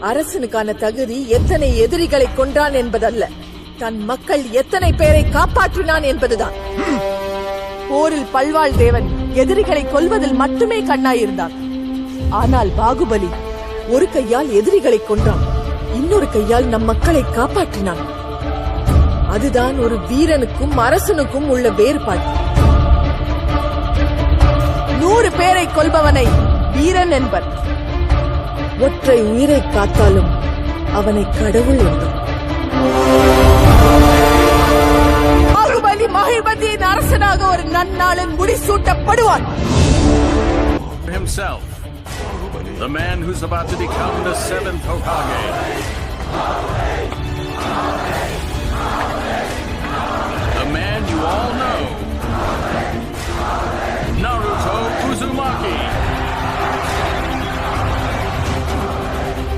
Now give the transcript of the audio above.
அரசனுக்கான தகுதி எத்தனை எதிரிகளை கொன்றான் என்பதல்ல, தன் மக்கள் எத்தனை பேரை காப்பாற்றினான் என்பதுதான். போரில் பல்வாள் தேவன் எதிரிகளை கொல்வதில் மட்டுமே கண்ணாயிருந்தான். ஆனால் பாகுபலி ஒரு கையால் எதிரிகளை கொன்றான், இன்னொரு கையால் நம் மக்களை காப்பாற்றினான். அதுதான் ஒரு வீரனுக்கும் அரசனுக்கும் உள்ள வேறுபாடு. 100 பேரை கொல்பவனை வீரன் என்பர், ஒற்றை உயிரை காத்தாலும் அவனை கடவுள் என்பர். பாகுபலி மகிழ்வதியின் அரசனாக ஒரு நன்னாளில் முடிசூட்டப்படுவான். Himself, the man who's about to become the 7th Hokage. The man you all know, Naruto Uzumaki.